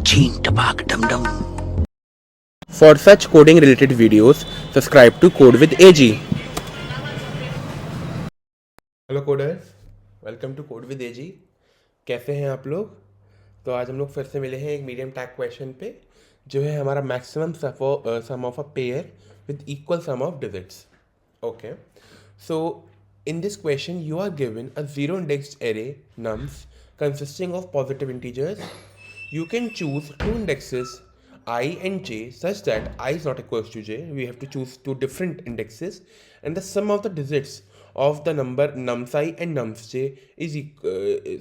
Cheen tapak dum dum. For such coding related videos, subscribe to Code with AG. Hello coders, welcome to code with AG. कैसे हैं आप लोग? तो आज हम लोग फिर से मिले हैं एक मीडियम टैग क्वेश्चन पे, जो है हमारा maximum some of a pair with equal some of digits. Okay, so in this question you are given a zero indexed array nums consisting of positive integers. You can choose two indexes I and j such that I is not equals to j. We have to choose two different indexes, and the sum of the digits of the number nums I and nums j is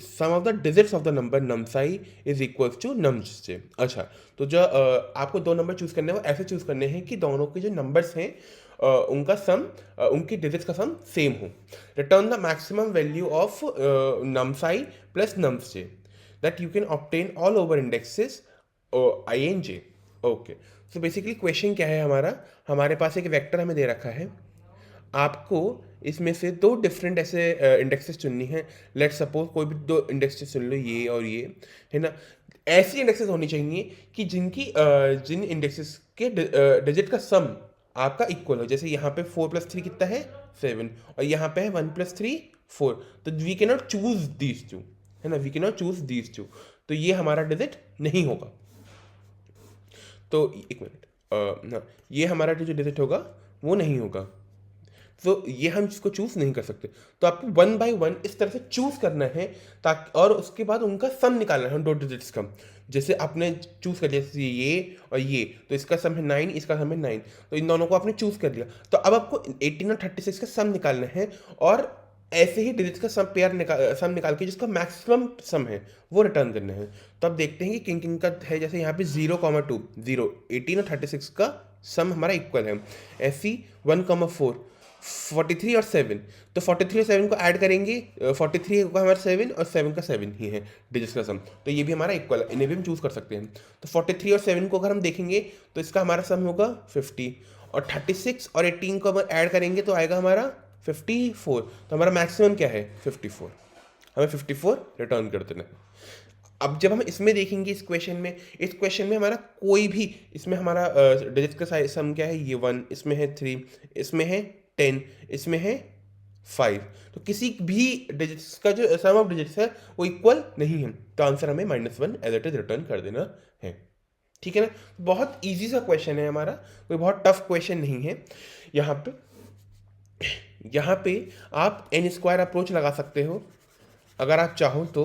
sum of the digits of the number nums I is equals to nums j. अच्छा, तो जो आपको दो number choose करने हैं वो ऐसे choose करने हैं कि दोनों के जो नंबर्स हैं उनका सम उनकी डिजिट्स का सम सेम हो। Return the maximum value of nums i plus nums j that you can obtain all over indexes i and j. Okay, so basically question क्या है हमारा, हमारे पास एक वेक्टर हमें दे रखा है, आपको इसमें से दो डिफरेंट ऐसे इंडेक्सेस चुननी है। लेट सपोज कोई भी दो इंडेक्सेस चुन लो, ये और ये, है ना। ऐसी इंडेक्सेस होनी चाहिए कि जिन इंडेक्सेस के डिजिट का सम आपका इक्वल हो। जैसे यहाँ पे 4 + 3 कितना है 7, और यहाँ पे है 1 + 3 4, तो we can not choose these two, है ना, we can not choose these two, तो ये हमारा डिजिट नहीं होगा। तो एक मिनट, हाँ, ये हमारा जो डिजिट होगा वो नहीं होगा, तो ये हम इसको चूज नहीं कर सकते। तो आपको 1 by 1 इस तरह से चूज करना है, ताकि और उसके बाद उनका सम निकालना है दो डिजिट्स का। जैसे आपने चूज कर लिया, जैसे ये और ये, तो इसका सम है 9, इसका सम है 9, तो इन दोनों को आपने चूज कर लिया। तो अब आपको 18 और 36 का सम निकालना है, और ऐसे ही डिजिट्स का सम निकाल के जिसका मैक्सिमम सम है वो रिटर्न करना है। तो अब देखते हैं कि किंग किंग का है। जैसे यहाँ पे 0,2 0, 18 और 36 का सम हमारा इक्वल है। ऐसी 1,4 43 और 7, तो 43 और 7 को ऐड करेंगे, 43 का हमारा 7 और 7 का 7 ही है डिजिट्स का सम, तो ये भी हमारा इक्वल है, इन्हें भी हम चूज कर सकते हैं। तो 43 और 7 को अगर हम देखेंगे तो इसका हमारा सम होगा 50, और 36 और 18 को हम ऐड करेंगे तो आएगा हमारा 54। तो हमारा मैक्सिमम क्या है 54, हमें 54 रिटर्न कर देना है। अब जब हम इसमें देखेंगे इस क्वेश्चन में हमारा कोई भी, इसमें हमारा डिजिट का सम क्या है, ये 1, इसमें है 3, इसमें है 10, इसमें है 5, तो किसी भी डिजिट्स का जो सम ऑफ डिजिट्स है वो इक्वल नहीं है, तो आंसर हमें -1 एज इट इज रिटर्न कर देना है। ठीक है ना, बहुत इजी सा क्वेश्चन है हमारा, कोई बहुत टफ क्वेश्चन नहीं है। यहाँ पे आप n स्क्वायर अप्रोच लगा सकते हो। अगर आप चाहो तो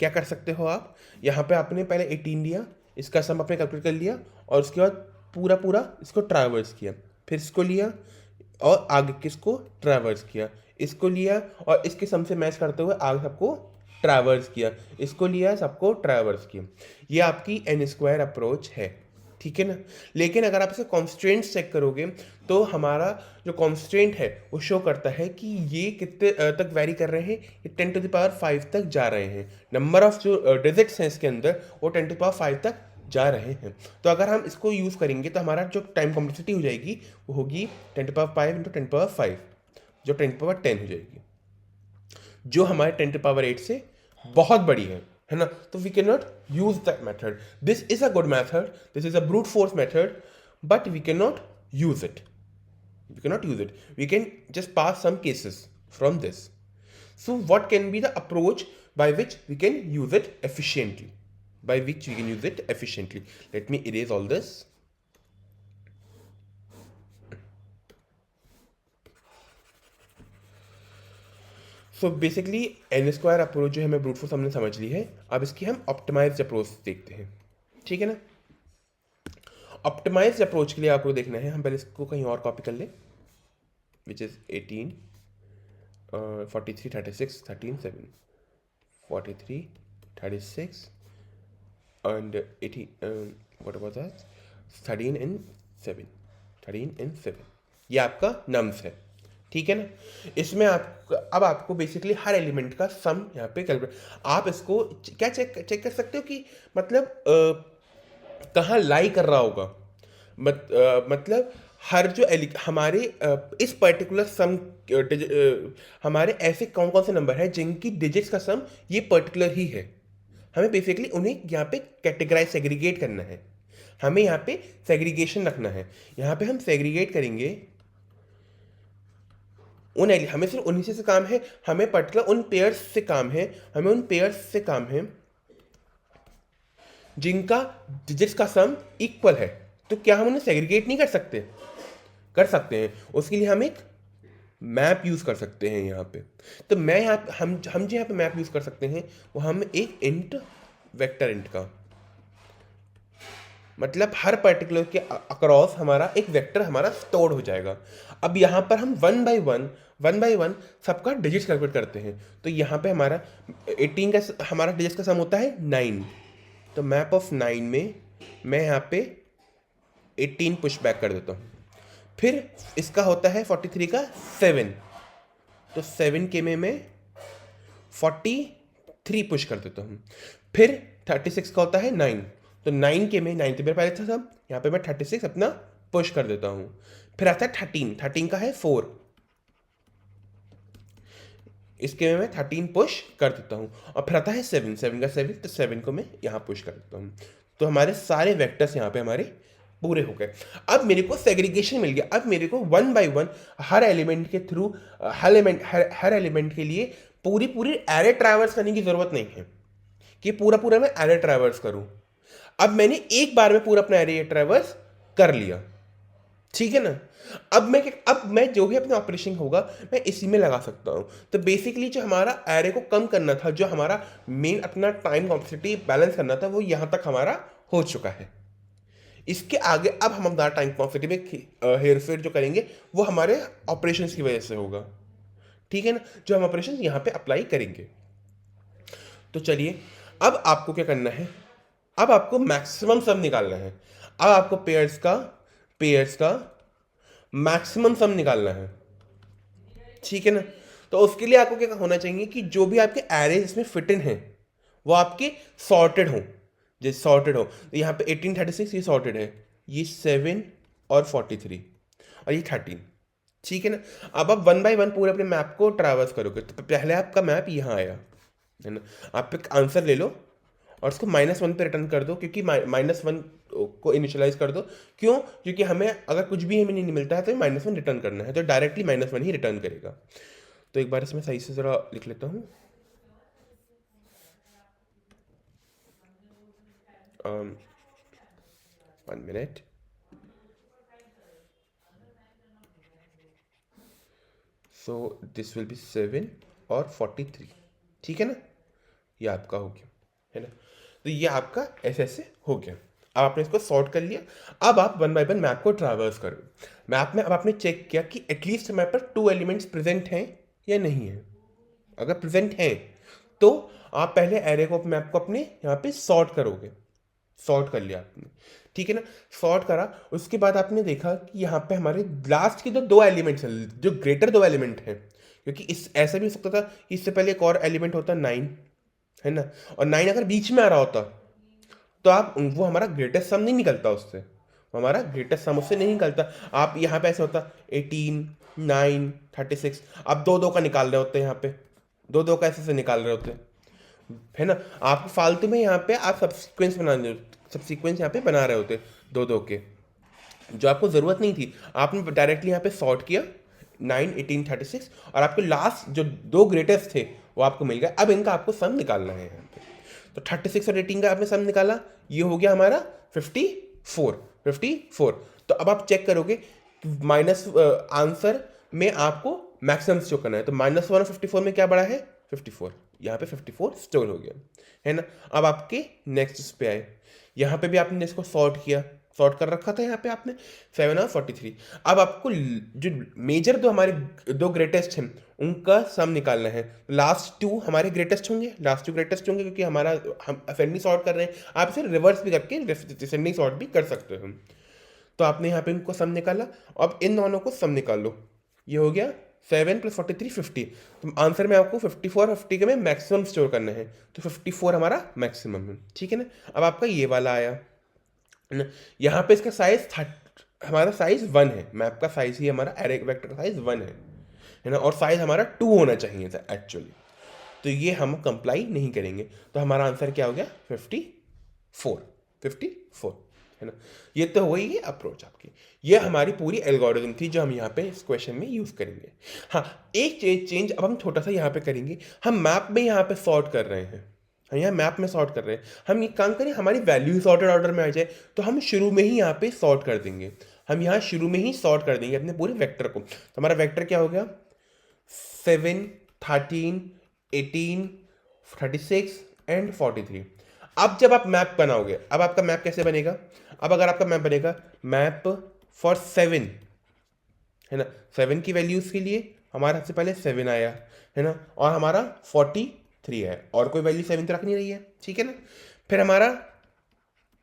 क्या कर सकते हो आप, यहाँ पे आपने पहले 18 लिया, इसका सम आपने कैलकुलेट कर लिया, और उसके बाद पूरा पूरा इसको ट्रैवर्स किया, फिर इसको लिया और आगे किसको ट्रैवर्स किया, इसको लिया और इसके सम से मैच करते हुए आगे सबको ट्रैवर्स किया, इसको लिया सबको ट्रैवर्स किया। ये आपकी n स्क्वायर अप्रोच है, ठीक है ना। लेकिन अगर आप इसे कॉन्स्ट्रेंट्स चेक करोगे तो हमारा जो कॉन्स्ट्रेंट है वो शो करता है कि ये कितने तक वैरी कर रहे हैं, ये 10⁵ तक जा रहे हैं। नंबर ऑफ जो डिजिट्स हैं इसके अंदर वो 10⁵ तक जा रहे हैं। तो अगर हम इसको यूज़ करेंगे तो हमारा जो टाइम कॉम्प्लेक्सिटी हो जाएगी वो होगी 10⁵ × 10⁵, जो 10⁻10 हो जाएगी, जो हमारे 10⁸ से बहुत बड़ी है ना। तो we can not use that method. This is a good method, this is a brute force method, but we can not use it, we can just pass some cases from this. So what can be the approach by which we can use it efficiently, let me erase all this. So basically n square approach जो है हमें brute force हमने समझ ली है। अब इसकी हम optimised approach देखते हैं, ठीक है ना। ऑप्टिमाइज्ड अप्रोच के लिए आपको देखना है, हम पहले इसको कहीं और कॉपी कर लें, which is 18 43 36 13 7 43 36 and 18 what about that 13 and 7 ये आपका नम्स है, ठीक है ना। इसमें आप अब आपको बेसिकली हर एलिमेंट का सम यहाँ पे कैलकुलेट, आप इसको क्या चेक कर सकते हो कि मतलब कहाँ लाई कर रहा होगा। मतलब हर जो हमारे इस पर्टिकुलर सम हमारे ऐसे कौन कौन से नंबर है जिनकी डिजिट्स का सम ये पर्टिकुलर ही है। हमें बेसिकली उन्हें यहाँ पे कैटेगराइज सेग्रीगेट करना है, हमें यहाँ पे सेग्रीगेशन रखना है। यहाँ पे हम सेग्रीगेट करेंगे हमें सिर्फ उन्हीं से काम है, हमें पर्टिकुलर उन पेयर्स से काम है, हमें उन पेयर्स से काम है जिनका डिजिट्स का सम इक्वल है। तो क्या हम उन्हें सेग्रीगेट नहीं कर सकते? कर सकते हैं। उसके लिए हम एक मैप यूज़ कर सकते हैं यहाँ पे। तो मैं यहाँ हम जो यहाँ पे मैप यूज़ कर सकते हैं वो हम एक इंट वेक्टर इंट का, मतलब हर पर्टिकुलर के अक्रॉस हमारा एक वेक्टर हमारा स्टोर हो जाएगा। अब यहाँ पर हम वन बाय वन सबका डिजिट्स कैलकुलेट करते हैं। तो यहाँ पे हमारा 18 का हमारा डिजिट्स का सम होता है 9। तो मैप ऑफ 9 में मैं यहाँ पे 18 पुश बैक कर देता हूँ। फिर इसका होता है 43 का 7, तो 7 के में मैं 43 पुश कर देता हूँ। फिर 36 का होता है 9, तो 9 के में 9 तो मेरे पहले था सब, यहाँ पे मैं 36 अपना पुश कर देता हूँ। फिर आता है 13 का है 4, इसके में मैं 13 पुश कर देता हूँ। और फिर आता है 7 का 7, तो 7 को मैं यहाँ पुश कर देता हूँ। तो हमारे सारे वेक्टर्स यहाँ पे हमारे पूरे हो गए। अब मेरे को सेग्रीगेशन मिल गया। अब मेरे को one by one her element के थ्रू हर एलिमेंट के लिए पूरी एरे ट्रैवर्स करने की जरूरत नहीं है कि पूरा मैं एरे ट्रैवर्स करूं। अब मैंने एक बार में पूरा अपना एरे ट्रैवर्स कर लिया, ठीक है ना। अब मैं जो भी अपना ऑपरेशन होगा मैं इसी में लगा सकता हूं। तो बेसिकली जो हमारा एरे को कम करना था, जो हमारा मेन अपना टाइम कॉम्प्लेक्सिटी बैलेंस करना था, वो यहां तक हमारा हो चुका है। इसके आगे अब हम हमारा टाइम कॉम्प्लेक्सिटी में हेर फेर जो करेंगे वो हमारे ऑपरेशंस की वजह से होगा, ठीक है ना, जो हम ऑपरेशंस यहाँ पे अप्लाई करेंगे। तो चलिए अब आपको क्या करना है, अब आपको मैक्सिमम सम निकालना है। अब आपको पेयर्स का मैक्सिमम सम निकालना है, ठीक है ना। तो उसके लिए आपको क्या होना चाहिए कि जो भी आपके एरेज इसमें फिट इन है वो आपके सॉर्टेड हों। जैसे सॉर्टेड हो तो यहाँ पे 1836 ये सॉर्टेड है, ये 7 और 43 और ये 13, ठीक है ना। अब आप वन बाय वन पूरे अपने मैप को ट्रैवर्स करोगे। तो पहले आपका मैप यहाँ आया है ना, आप एक आंसर ले लो और उसको -1 पे रिटर्न कर दो, क्योंकि -1 को इनिशियलाइज कर दो। क्यों? क्योंकि हमें अगर कुछ भी हमें नहीं मिलता है तो -1 रिटर्न करना है, तो डायरेक्टली -1 ही रिटर्न करेगा। तो एक बार इसमें सही से ज़रा लिख लेता हूँ। 1 minute. So this will be 7 और 43, ठीक है ना। ये आपका हो गया है ना। तो ये आपका ऐसे हो गया। अब आपने इसको सॉर्ट कर लिया। अब आप वन बाय वन मैप को ट्रैवर्स करो। मैप में अब आपने चेक किया कि एटलीस्ट मैप पर 2 एलिमेंट्स प्रेजेंट हैं या नहीं है। अगर प्रेजेंट हैं तो आप पहले एरे को मैप को अपने यहाँ पे सॉर्ट करोगे। सॉर्ट कर लिया आपने, ठीक है ना। सॉर्ट करा, उसके बाद आपने देखा कि यहाँ पे हमारे लास्ट के जो 2 एलिमेंट्स हैं, जो ग्रेटर 2 एलिमेंट हैं, क्योंकि इस ऐसा भी हो सकता था कि इससे पहले एक और एलिमेंट होता 9, है ना, और 9 अगर बीच में आ रहा होता तो आप वो हमारा ग्रेटेस्ट सम नहीं निकलता उससे, हमारा ग्रेटेस्ट सम उससे नहीं निकलता। आप यहाँ पे ऐसे होता 18, 9, 36, आप 2-2 का निकाल रहे होते हैं, यहाँ पे 2-2 का ऐसे से निकाल रहे होते हैं, है ना। आप फालतू में यहाँ पे आप सब्सीक्वेंस यहाँ पे बना रहे होते 2-2 के, जो आपको ज़रूरत नहीं थी। आपने डायरेक्टली यहाँ पे सॉर्ट किया 9, 18, 36, और आपके लास्ट जो 2 ग्रेटेस्ट थे वो आपको मिल गए। अब इनका आपको सम निकालना है यहाँ पे। तो 36 और 18 का आपने सम निकाला, ये हो गया हमारा 54। तो अब आप चेक करोगे माइनस आंसर में आपको मैक्सिमम शो करना है। तो -1 और 54 में क्या बड़ा है? 54। यहाँ पे 54 स्टोर हो गया, है ना। अब आपके नेक्स्ट पे आए, यहाँ पे भी आपने इसको सॉर्ट कर रखा था यहाँ पे आपने 7 और 43। अब आपको जो मेजर दो हमारे 2 ग्रेटेस्ट हैं उनका सम निकालना है। लास्ट 2 हमारे ग्रेटेस्ट होंगे, क्योंकि हमारा हम असेंडिंग सॉर्ट कर रहे हैं। आप इसे रिवर्स भी करके डिसेंडिंग सॉर्ट भी कर सकते हो। तो आपने यहाँ पे इनको सम निकाला। अब इन दोनों को सम निकाल लो। ये हो गया 7 + 43 50। तो आंसर में आपको 54 और 50 के में मैक्सिमम स्टोर करना है, तो 54 हमारा मैक्सिमम है, ठीक है ना। अब आपका ये वाला आया ना, यहाँ पे इसका साइज हमारा साइज 1 है। मैप का साइज ही हमारा एरे वेक्टर का साइज 1 है ना, और साइज हमारा 2 होना चाहिए था एक्चुअली। तो ये हम कंप्लाई नहीं करेंगे। तो हमारा आंसर क्या हो गया 54 है ना। ये तो हो गई है अप्रोच आपकी। ये हमारी पूरी एल्गोरिथम थी जो हम यहाँ पे इस क्वेश्चन में यूज़ करेंगे। हाँ, एक चेंज अब हम छोटा सा यहाँ पे करेंगे। हम मैप में यहाँ पे सॉर्ट कर रहे हैं, हम यहाँ मैप में सॉर्ट कर रहे हैं। हम ये काम करें हमारी वैल्यू सॉर्टेड ऑर्डर में आ जाए, तो हम शुरू में ही यहाँ पे सॉर्ट कर देंगे। हम यहाँ शुरू में ही सॉर्ट कर देंगे अपने पूरे वेक्टर को। तो हमारा वेक्टर क्या हो गया 7, 13, 18, 36 एंड 43। अब जब आप मैप बनाओगे, अब आपका मैप कैसे बनेगा? अब अगर आपका मैप बनेगा मैप फॉर 7 है ना, 7 की वैल्यूज के लिए हमारा सबसे पहले 7 आया है ना, और हमारा 43 है, और कोई वैल्यू 7 तो रख नहीं रही है, ठीक है ना। फिर हमारा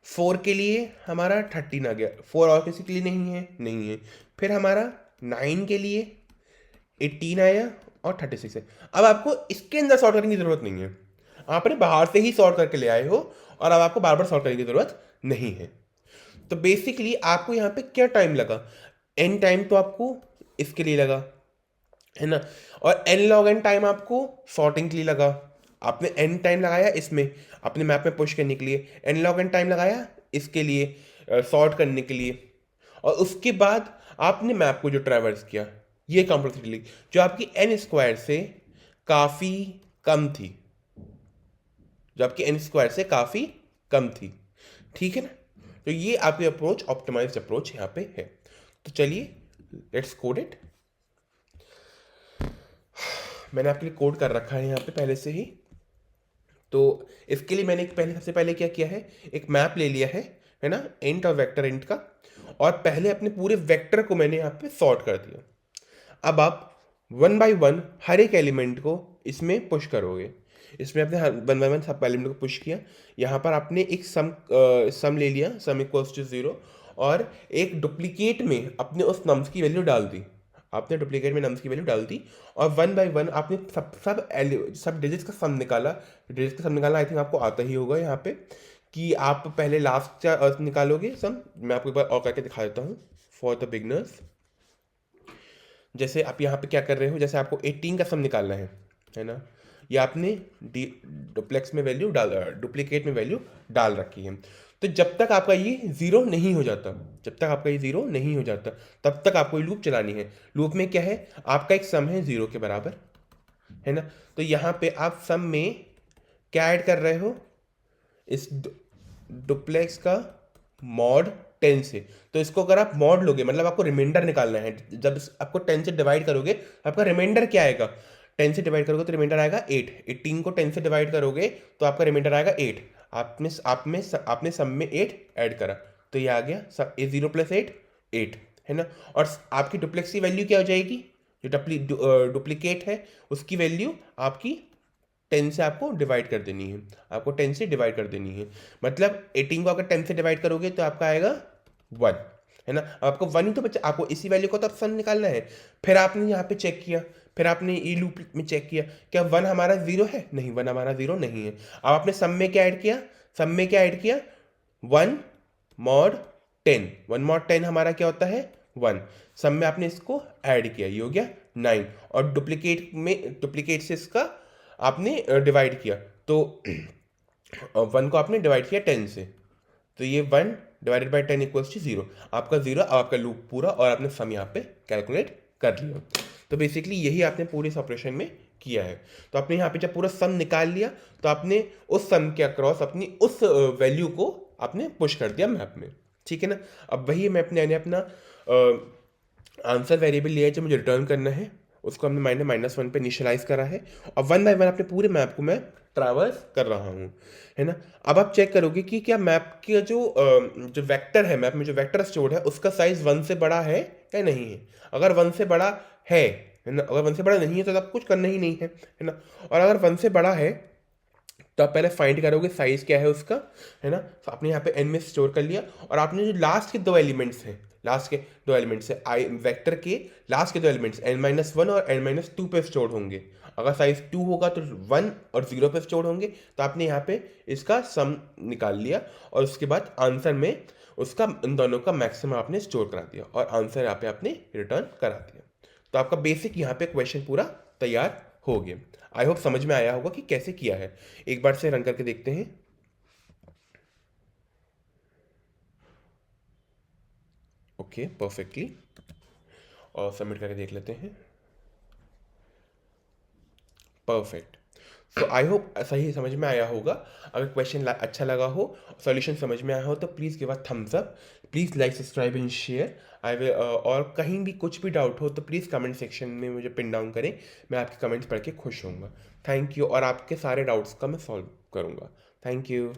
4 के लिए हमारा 13 आ गया, 4 और किसी के लिए नहीं है। फिर हमारा 9 के लिए 18 आया और 36 है। अब आपको इसके अंदर सॉर्ट करने की ज़रूरत नहीं है, आपने बाहर से ही सॉर्ट करके ले आए हो, और अब आपको बार बार सॉर्ट करने की ज़रूरत नहीं है। तो बेसिकली आपको यहाँ पे क्या टाइम लगा, n टाइम तो आपको इसके लिए लगा है ना, और n log n टाइम आपको सॉर्टिंग के लिए लगा। आपने n टाइम लगाया इसमें अपने मैप में पुश करने के लिए, n log n टाइम लगाया इसके लिए सॉर्ट करने के लिए, और उसके बाद आपने मैप को जो ट्रैवर्स किया ये कॉम्प्लेक्सिटी जो आपकी n स्क्वायर से काफ़ी कम थी, जो आपकी n स्क्वायर से काफ़ी कम थी, ठीक है ना। तो ये आपकी अप्रोच ऑप्टिमाइज्ड अप्रोच यहाँ पे है। तो चलिए लेट्स कोड इट। मैंने आपके लिए कोड कर रखा है यहाँ पे पहले से ही। तो इसके लिए मैंने सबसे पहले क्या किया है, एक मैप ले लिया है ना, इंट और वेक्टर इंट का, और पहले अपने पूरे वेक्टर को मैंने यहाँ पे सॉर्ट कर दिया। अब आप 1 बाई 1 हर एक एलिमेंट को इसमें पुश करोगे। इसमें आपने 1 बाई 1 सब एलिमेंट को पुश किया। यहाँ पर आपने एक सम ले लिया, सम इक्वल्स टू 0, और एक डुप्लीकेट में अपने उस नम्स की वैल्यू डाल दी। आपने डुप्लीकेट में नम्स की वैल्यू डाल दी, और 1 बाई 1 आपने सब डिजिट्स का सम निकाला। डिजिट्स का सम निकालना आई थिंक आपको आता ही होगा यहाँ पे, कि आप पहले लास्ट निकालोगे सम। मैं आपको एक बार और करके दिखा देता हूँ फॉर द बिगनर्स। जैसे आप यहाँ पे क्या कर रहे हो, जैसे आपको 18 का सम निकालना है ना, ये आपने डुप्लेक्स में वैल्यू डुप्लीकेट में वैल्यू डाल रखी है। तो जब तक आपका ये ज़ीरो नहीं हो जाता, तब तक आपको ये लूप चलानी है। लूप में क्या है, आपका एक सम है 0 के बराबर है ना, तो यहाँ पे आप सम में क्या ऐड कर रहे हो, इस डुप्लेक्स का मॉड 10 से। तो इसको अगर आप मॉड लोगे, मतलब आपको रिमाइंडर निकालना है, जब आपको 10 से डिवाइड करोगे आपका रिमाइंडर क्या आएगा, 10 से डिवाइड करोगे तो रिमाइंडर आएगा 8। 18 को 10 से डिवाइड करोगे तो आपका रिमाइंडर आएगा 8। आपने सम में 8 ऐड करा, तो ये आ गया 0 प्लस 8 है ना। और आपकी डुप्लेक्स की वैल्यू क्या हो जाएगी, जो डुप्लीकेट है उसकी वैल्यू आपकी 10 से आपको डिवाइड कर देनी है, मतलब 18 को अगर 10 से डिवाइड करोगे तो आपका आएगा 1 है ना। अब आपको 1 ही तो बच्चा, आपको इसी वैल्यू को तो सम निकालना है। फिर आपने यहाँ पे चेक किया, फिर आपने ये लूप में चेक किया, क्या 1 हमारा 0 है? नहीं, 1 हमारा 0 नहीं है। अब आपने सम में क्या ऐड किया, 1 मॉड 10। 1 मॉड 10 हमारा क्या होता है 1। सम में आपने इसको ऐड किया, ये हो गया 9, और डुप्लीकेट से इसका आपने डिवाइड किया, तो 1 को आपने डिवाइड किया 10 से, तो ये 1 डिवाइडेड बाई 10 इक्वल्स टू 0। आपका 0, आपका लूप पूरा, और आपने सम यहाँ पे कैलकुलेट कर लिया। तो बेसिकली यही आपने पूरे इस ऑपरेशन में किया है। तो आपने यहाँ पे जब पूरा सम निकाल लिया, तो आपने उस सम के अक्रॉस अपनी उस वैल्यू को आपने पुश कर दिया मैप में, ठीक है ना। अब वही मैं अपना आंसर वेरिएबल लिया है जो मुझे रिटर्न करना है, उसको हमने -1 पे इनिशियलाइज करा है, और 1 बाई 1 अपने पूरे मैप को मैं ट्रैवर्स कर रहा हूँ, है ना। अब आप चेक करोगे कि क्या मैप का जो वेक्टर है, मैप में जो वेक्टर स्टोर्ड है उसका साइज 1 से बड़ा है या नहीं है। अगर 1 से बड़ा है ना, अगर 1 से बड़ा नहीं है तो आप कुछ करना ही नहीं है ना। और अगर 1 से बड़ा है तो आप पहले फाइंड करोगे साइज क्या है उसका, है ना। तो आपने यहाँ पे n में स्टोर कर लिया, और आपने जो लास्ट के दो एलिमेंट्स है आई वेक्टर के लास्ट के दो एलिमेंट्स n-1 और n-2 पे स्टोर होंगे। अगर साइज 2 होगा तो 1 और 0 पे स्टोर होंगे। तो आपने यहाँ पे इसका सम निकाल लिया, और उसके बाद आंसर में उसका इन दोनों का मैक्सिमम आपने स्टोर करा दिया, और आंसर यहाँ पे आपने रिटर्न करा दिया। तो आपका बेसिक यहाँ पे क्वेश्चन पूरा तैयार हो गए। आई होप समझ में आया होगा कि कैसे किया है। एक बार से रन करके देखते हैं। Okay, perfectly. और सबमिट करके देख लेते हैं। परफेक्ट। सो आई होप सही समझ में आया होगा। अगर क्वेश्चन अच्छा लगा हो, सॉल्यूशन समझ में आया हो, तो please give a thumbs up. Please like, subscribe and share. I will और कहीं भी कुछ भी डाउट हो तो प्लीज़ कमेंट सेक्शन में मुझे पिन डाउन करें। मैं आपके कमेंट्स पढ़ के खुश होऊंगा। Thank you. और आपके सारे डाउट्स का मैं सॉल्व करूंगा। Thank you.